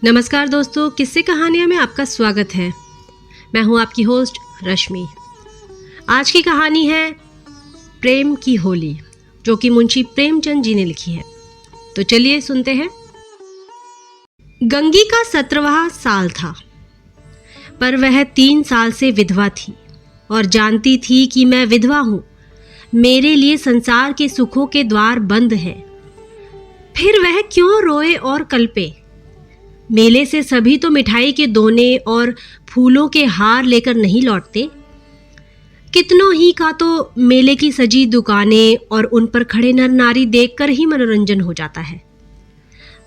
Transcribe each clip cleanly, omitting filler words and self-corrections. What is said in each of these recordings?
नमस्कार दोस्तों, किस्से कहानियाँ में आपका स्वागत है। मैं हूँ आपकी होस्ट रश्मि। आज की कहानी है प्रेम की होली, जो कि मुंशी प्रेमचंद जी ने लिखी है। तो चलिए सुनते हैं। गंगी का 17वां साल था, पर वह 3 साल से विधवा थी और जानती थी कि मैं विधवा हूँ। मेरे लिए संसार के सुखों के द्वार बंद हैं। फिर वह क्यों रोए और कल्पे। मेले से सभी तो मिठाई के दोने और फूलों के हार लेकर नहीं लौटते। कितनों ही का तो मेले की सजी दुकानें और उन पर खड़े नर नारी देखकर ही मनोरंजन हो जाता है।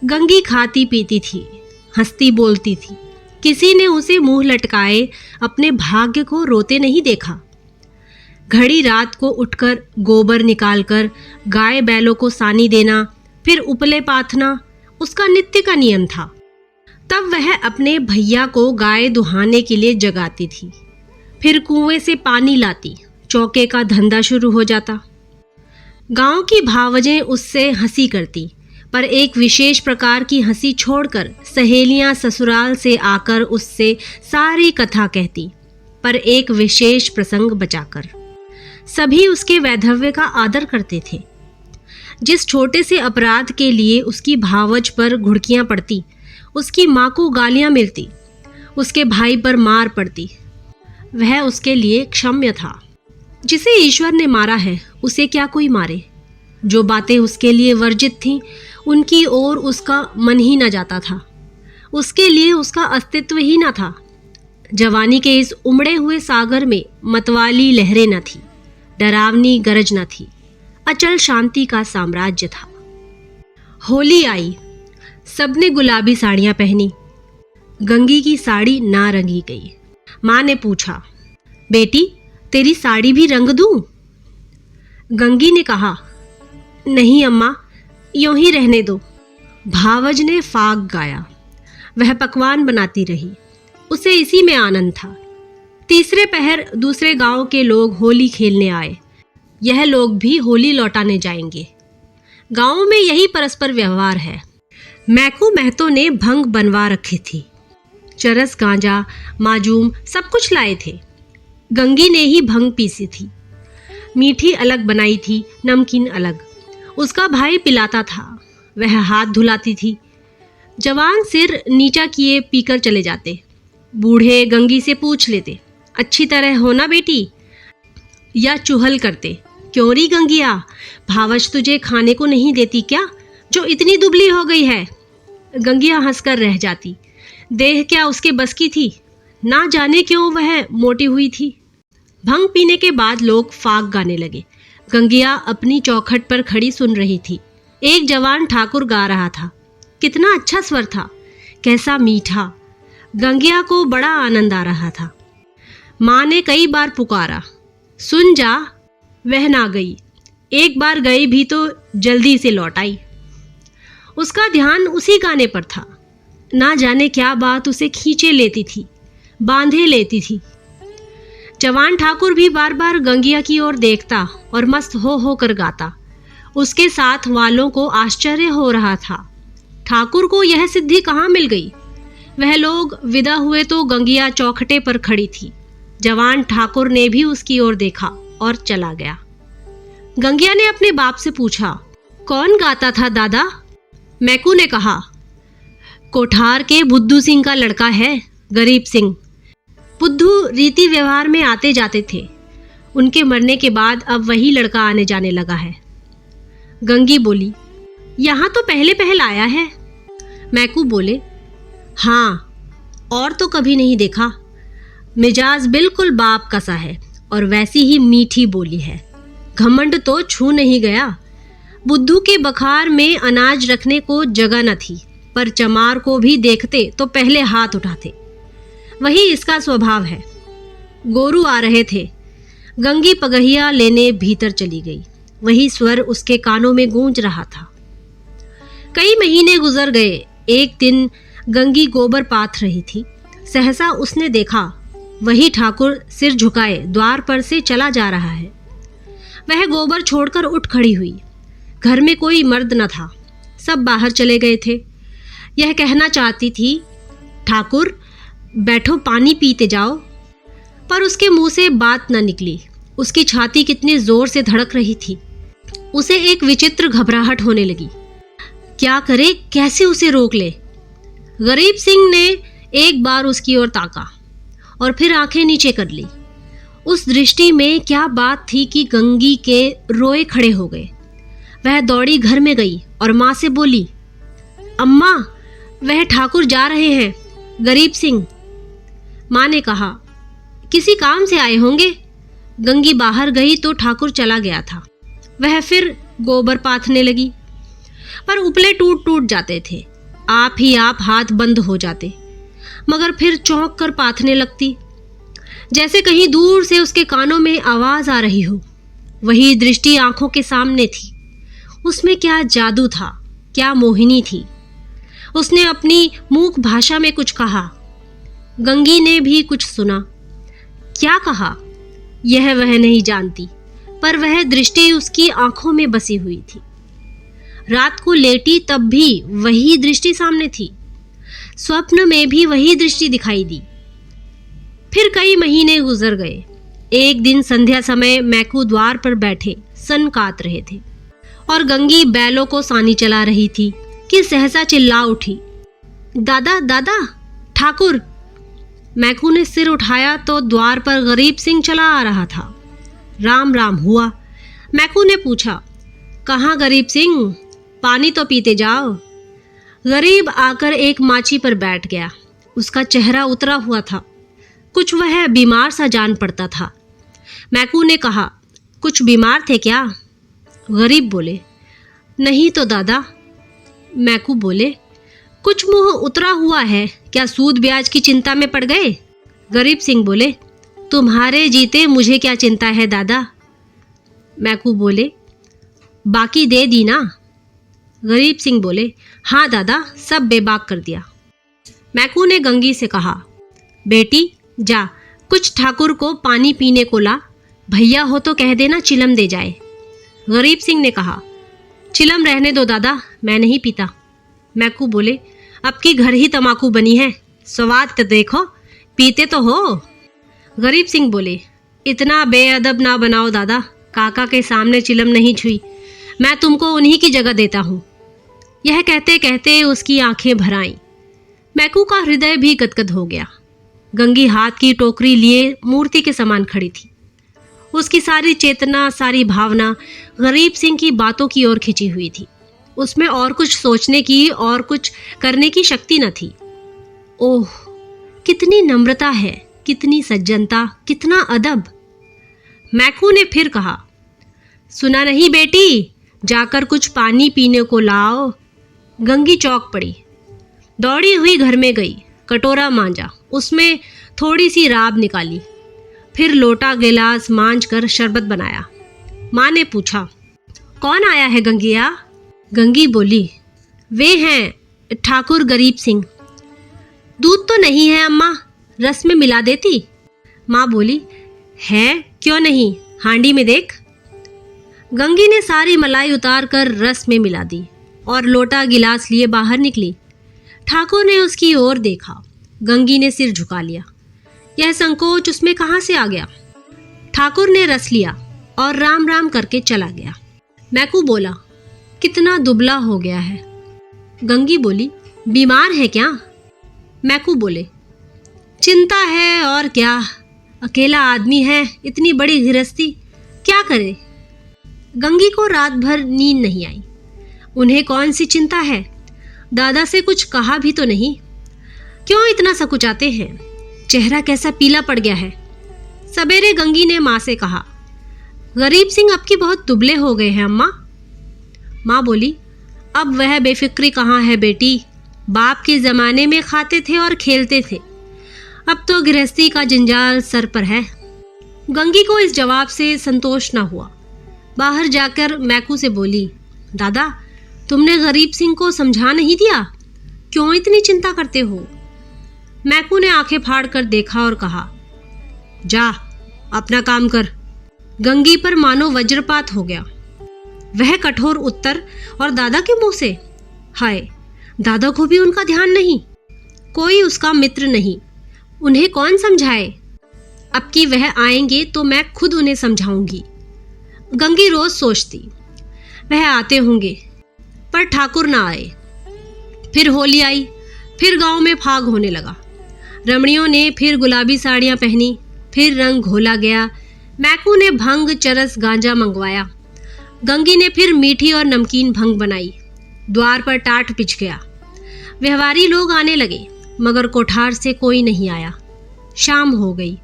गंगी खाती पीती थी, हंसती बोलती थी। किसी ने उसे मुंह लटकाए अपने भाग्य को रोते नहीं देखा। घड़ी रात को उठकर गोबर निकालकर गाय बैलों को सानी देना, फिर उपले पाथना उसका नित्य का नियम था। तब वह अपने भैया को गाय दुहाने के लिए जगाती थी, फिर कुएं से पानी लाती, चौके का धंधा शुरू हो जाता। गांव की भावजें उससे हंसी करती, पर एक विशेष प्रकार की हंसी छोड़कर सहेलियां ससुराल से आकर उससे सारी कथा कहती, पर एक विशेष प्रसंग बचाकर। सभी उसके वैधव्य का आदर करते थे। जिस छोटे से अपराध के लिए उसकी भावज पर घुड़कियां पड़ती, उसकी माँ को गालियां मिलती, उसके भाई पर मार पड़ती, वह उसके लिए क्षम्य था। जिसे ईश्वर ने मारा है उसे क्या कोई मारे। जो बातें उसके लिए वर्जित थीं उनकी ओर उसका मन ही न जाता था। उसके लिए उसका अस्तित्व ही न था। जवानी के इस उमड़े हुए सागर में मतवाली लहरें न थी, डरावनी गरज न थी। अचल शांति का साम्राज्य था। होली आई, सबने गुलाबी साड़ियां पहनी। गंगी की साड़ी ना रंगी गई। माँ ने पूछा, बेटी तेरी साड़ी भी रंग दूं? गंगी ने कहा, नहीं अम्मा, यूं ही रहने दो। भावज ने फाग गाया। वह पकवान बनाती रही। उसे इसी में आनंद था। तीसरे पहर दूसरे गांव के लोग होली खेलने आए। यह लोग भी होली लौटाने जाएंगे। गांव में यही परस्पर व्यवहार है। मैकू महतो ने भंग बनवा रखी थी। चरस, गांजा, माजूम सब कुछ लाए थे। गंगी ने ही भंग पीसी थी। मीठी अलग बनाई थी, नमकीन अलग। उसका भाई पिलाता था, वह हाथ धुलाती थी। जवान सिर नीचा किए पीकर चले जाते। बूढ़े गंगी से पूछ लेते, अच्छी तरह हो ना बेटी, या चुहल करते, क्यों री गंगिया, भावज तुझे खाने को नहीं देती क्या, जो इतनी दुबली हो गई है। गंगिया हंसकर रह जाती। देह क्या उसके बस की थी, ना जाने क्यों वह मोटी हुई थी। भंग पीने के बाद लोग फाग गाने लगे। गंगिया अपनी चौखट पर खड़ी सुन रही थी। एक जवान ठाकुर गा रहा था। कितना अच्छा स्वर था, कैसा मीठा। गंगिया को बड़ा आनंद आ रहा था। माँ ने कई बार पुकारा, सुन जा। वह ना गई। एक बार गई भी तो जल्दी से लौट आई। उसका ध्यान उसी गाने पर था। ना जाने क्या बात उसे खींचे लेती थी, बांधे लेती थी। जवान ठाकुर भी बार बार गंगिया की ओर देखता और मस्त हो कर गाता। उसके साथ वालों को आश्चर्य हो रहा था। ठाकुर को यह सिद्धि कहाँ मिल गई। वह लोग विदा हुए तो गंगिया चौखटे पर खड़ी थी। जवान ठाकुर ने भी उसकी ओर देखा और चला गया। गंगिया ने अपने बाप से पूछा, कौन गाता था दादा? मैकू ने कहा, कोठार के बुद्धू सिंह का लड़का है, गरीब सिंह। बुद्धू रीति व्यवहार में आते जाते थे। उनके मरने के बाद अब वही लड़का आने जाने लगा है। गंगी बोली, यहाँ तो पहले पहल आया है। मैकू बोले, हाँ, और तो कभी नहीं देखा। मिजाज बिल्कुल बाप का सा है और वैसी ही मीठी बोली है। घमंड तो छू नहीं गया। बुद्धू के बखार में अनाज रखने को जगह न थी, पर चमार को भी देखते तो पहले हाथ उठाते। वही इसका स्वभाव है। गोरू आ रहे थे। गंगी पगहिया लेने भीतर चली गई। वही स्वर उसके कानों में गूंज रहा था। कई महीने गुजर गए। एक दिन गंगी गोबर पाथ रही थी। सहसा उसने देखा, वही ठाकुर सिर झुकाए द्वार पर से चला जा रहा है। वह गोबर छोड़कर उठ खड़ी हुई। घर में कोई मर्द न था, सब बाहर चले गए थे। यह कहना चाहती थी, ठाकुर बैठो, पानी पीते जाओ, पर उसके मुंह से बात न निकली। उसकी छाती कितनी जोर से धड़क रही थी। उसे एक विचित्र घबराहट होने लगी। क्या करे, कैसे उसे रोक ले। गरीब सिंह ने एक बार उसकी ओर ताका और फिर आंखें नीचे कर ली। उस दृष्टि में क्या बात थी कि गंगी के रोए खड़े हो गए। वह दौड़ी घर में गई और माँ से बोली, अम्मा, वह ठाकुर जा रहे हैं, गरीब सिंह। माँ ने कहा, किसी काम से आए होंगे। गंगी बाहर गई तो ठाकुर चला गया था। वह फिर गोबर पाथने लगी, पर उपले टूट टूट जाते थे। आप ही आप हाथ बंद हो जाते, मगर फिर चौंक कर पाथने लगती, जैसे कहीं दूर से उसके कानों में आवाज आ रही हो। वही दृष्टि आंखों के सामने थी। उसमें क्या जादू था, क्या मोहिनी थी। उसने अपनी मूक भाषा में कुछ कहा। गंगी ने भी कुछ सुना। क्या कहा यह वह नहीं जानती, पर वह दृष्टि उसकी आंखों में बसी हुई थी। रात को लेटी तब भी वही दृष्टि सामने थी। स्वप्न में भी वही दृष्टि दिखाई दी। फिर कई महीने गुजर गए। एक दिन संध्या समय मैकू द्वार पर बैठे सन कात रहे थे और गंगी बैलों को सानी चला रही थी कि सहसा चिल्ला उठी, दादा दादा, ठाकुर। मैकू ने सिर उठाया तो द्वार पर गरीब सिंह चला आ रहा था। राम राम हुआ। मैकू ने पूछा, कहाँ गरीब सिंह, पानी तो पीते जाओ। गरीब आकर एक माची पर बैठ गया। उसका चेहरा उतरा हुआ था, कुछ वह बीमार सा जान पड़ता था। मैकू ने कहा, कुछ बीमार थे क्या? गरीब बोले, नहीं तो दादा। मैकू बोले, कुछ मुंह उतरा हुआ है, क्या सूद ब्याज की चिंता में पड़ गए? गरीब सिंह बोले, तुम्हारे जीते मुझे क्या चिंता है दादा। मैकू बोले, बाकी दे दी ना? गरीब सिंह बोले, हाँ दादा, सब बेबाक कर दिया। मैकू ने गंगी से कहा, बेटी जा, कुछ ठाकुर को पानी पीने को ला, भैया हो तो कह देना चिलम दे जाए। गरीब सिंह ने कहा, चिलम रहने दो दादा, मैं नहीं पीता। मैकू बोले, अब की घर ही तमाकू बनी है, स्वाद तो देखो, पीते तो हो। गरीब सिंह बोले, इतना बेअदब ना बनाओ दादा, काका के सामने चिलम नहीं छुई, मैं तुमको उन्हीं की जगह देता हूँ। यह कहते कहते उसकी आंखें भर आईं। मैकू का हृदय भी गदगद हो गया। गंगी हाथ की टोकरी लिए मूर्ति के समान खड़ी थी। उसकी सारी चेतना, सारी भावना गरीब सिंह की बातों की ओर खिंची हुई थी। उसमें और कुछ सोचने की और कुछ करने की शक्ति न थी। ओह, कितनी नम्रता है, कितनी सज्जनता, कितना अदब। मैकू ने फिर कहा, सुना नहीं बेटी, जाकर कुछ पानी पीने को लाओ। गंगी चौंक पड़ी, दौड़ी हुई घर में गई, कटोरा मांजा, उसमें थोड़ी सी राब निकाली, फिर लोटा गिलास मांज कर शरबत बनाया। माँ ने पूछा, कौन आया है गंगिया? गंगी बोली, वे हैं ठाकुर गरीब सिंह। दूध तो नहीं है अम्मा, रस में मिला देती। माँ बोली, है क्यों नहीं, हांडी में देख। गंगी ने सारी मलाई उतार कर रस में मिला दी और लोटा गिलास लिए बाहर निकली। ठाकुर ने उसकी ओर देखा। गंगी ने सिर झुका लिया। यह संकोच उसमें कहाँ से आ गया? ठाकुर ने रस लिया और राम राम करके चला गया। मैकू बोला, कितना दुबला हो गया है। गंगी बोली, बीमार है क्या? मैकू बोले, चिंता है और क्या, अकेला आदमी है, इतनी बड़ी गृहस्थी, क्या करे। गंगी को रात भर नींद नहीं आई। उन्हें कौन सी चिंता है, दादा से कुछ कहा भी तो नहीं। क्यों इतना सकुचाते हैं? चेहरा कैसा पीला पड़ गया है। सवेरे गंगी ने माँ से कहा, गरीब सिंह अब की बहुत दुबले हो गए हैं अम्मा। माँ बोली, अब वह बेफिक्री कहाँ है बेटी, बाप के ज़माने में खाते थे और खेलते थे, अब तो गृहस्थी का जंजाल सर पर है। गंगी को इस जवाब से संतोष न हुआ। बाहर जाकर मैकू से बोली, दादा तुमने गरीब सिंह को समझा नहीं दिया, क्यों इतनी चिंता करते हो? मैकू ने आंखें फाड़ कर देखा और कहा, जा अपना काम कर। गंगी पर मानो वज्रपात हो गया। वह कठोर उत्तर और दादा के मुंह से, हाय, दादा को भी उनका ध्यान नहीं, कोई उसका मित्र नहीं, उन्हें कौन समझाए। अब कि वह आएंगे तो मैं खुद उन्हें समझाऊंगी। गंगी रोज सोचती वह आते होंगे, पर ठाकुर ना आए। फिर होली आई, फिर गांव में फाग होने लगा। रमणियों ने फिर गुलाबी साड़ियां पहनी, फिर रंग घोला गया। मैकू ने भंग, चरस, गांजा मंगवाया। गंगी ने फिर मीठी और नमकीन भंग बनाई। द्वार पर टाट पिच गया। व्यवहारी लोग आने लगे, मगर कोठार से कोई नहीं आया। शाम हो गई,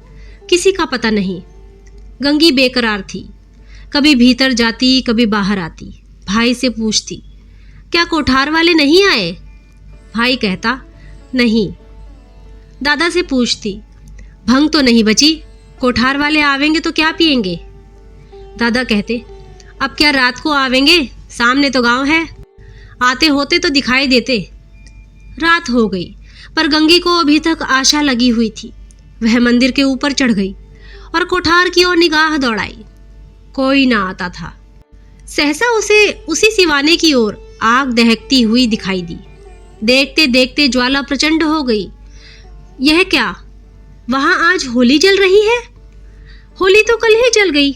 किसी का पता नहीं। गंगी बेकरार थी, कभी भीतर जाती, कभी बाहर आती। भाई से पूछती, क्या कोठार वाले नहीं आए? भाई कहता, नहीं। दादा से पूछती, भंग तो नहीं बची, कोठार वाले आवेंगे तो क्या पिएंगे? दादा कहते, अब क्या रात को आवेंगे, सामने तो गांव है, आते होते तो दिखाई देते। रात हो गई, पर गंगी को अभी तक आशा लगी हुई थी। वह मंदिर के ऊपर चढ़ गई और कोठार की ओर निगाह दौड़ाई। कोई ना आता था। सहसा उसे उसी सिवाने की ओर आग दहकती हुई दिखाई दी। देखते देखते ज्वाला प्रचंड हो गई। यह क्या, वहां आज होली जल रही है? होली तो कल ही जल गई।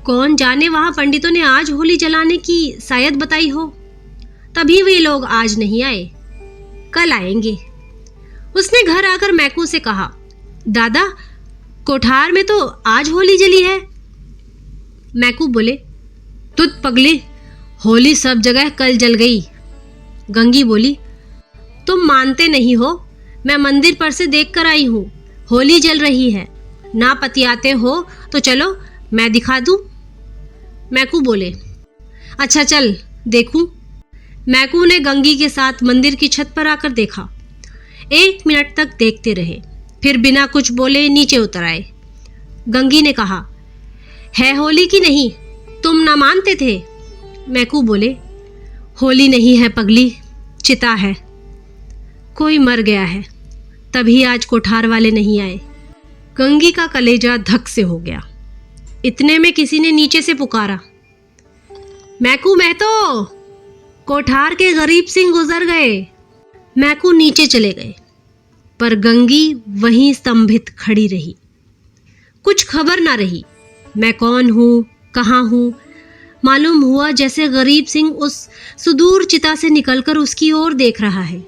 कौन जाने वहां पंडितों ने आज होली जलाने की शायद बताई हो, तभी वे लोग आज नहीं आए, कल आएंगे। उसने घर आकर मैकू से कहा, दादा, कोठार में तो आज होली जली है। मैकू बोले, तुत पगली, होली सब जगह कल जल गई। गंगी बोली, तुम मानते नहीं हो, मैं मंदिर पर से देख कर आई हूं, होली जल रही है। ना पतियाते हो तो चलो, मैं दिखा दूं। मैकू बोले, अच्छा चल देखूं। मैकू ने गंगी के साथ मंदिर की छत पर आकर देखा। 1 मिनट तक देखते रहे, फिर बिना कुछ बोले नीचे उतर आए। गंगी ने कहा, है होली की नहीं, तुम ना मानते थे। मैकू बोले, होली नहीं है पगली, चिता है। कोई मर गया है, तभी आज कोठार वाले नहीं आए। गंगी का कलेजा धक से हो गया। इतने में किसी ने नीचे से पुकारा, मैकू महतो, कोठार के गरीब सिंह गुजर गए। मैकू नीचे चले गए, पर गंगी वहीं स्तंभित खड़ी रही। कुछ खबर ना रही, मैं कौन हूं, कहाँ हूं। मालूम हुआ जैसे गरीब सिंह उस सुदूर चिता से निकलकर उसकी ओर देख रहा है।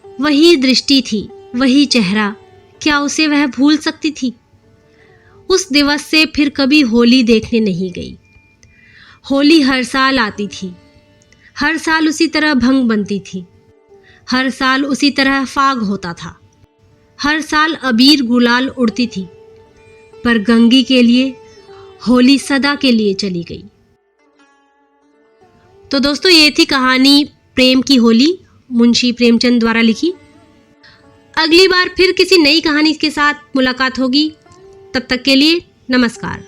वही दृष्टि थी, वही चेहरा, क्या उसे वह भूल सकती थी? उस दिवस से फिर कभी होली देखने नहीं गई। होली हर साल आती थी, हर साल उसी तरह भंग बनती थी, हर साल उसी तरह फाग होता था, हर साल अबीर गुलाल उड़ती थी, पर गंगी के लिए होली सदा के लिए चली गई। तो दोस्तों, ये थी कहानी प्रेम की होली, मुंशी प्रेमचंद द्वारा लिखी। अगली बार फिर किसी नई कहानी के साथ मुलाकात होगी। तब तक के लिए नमस्कार।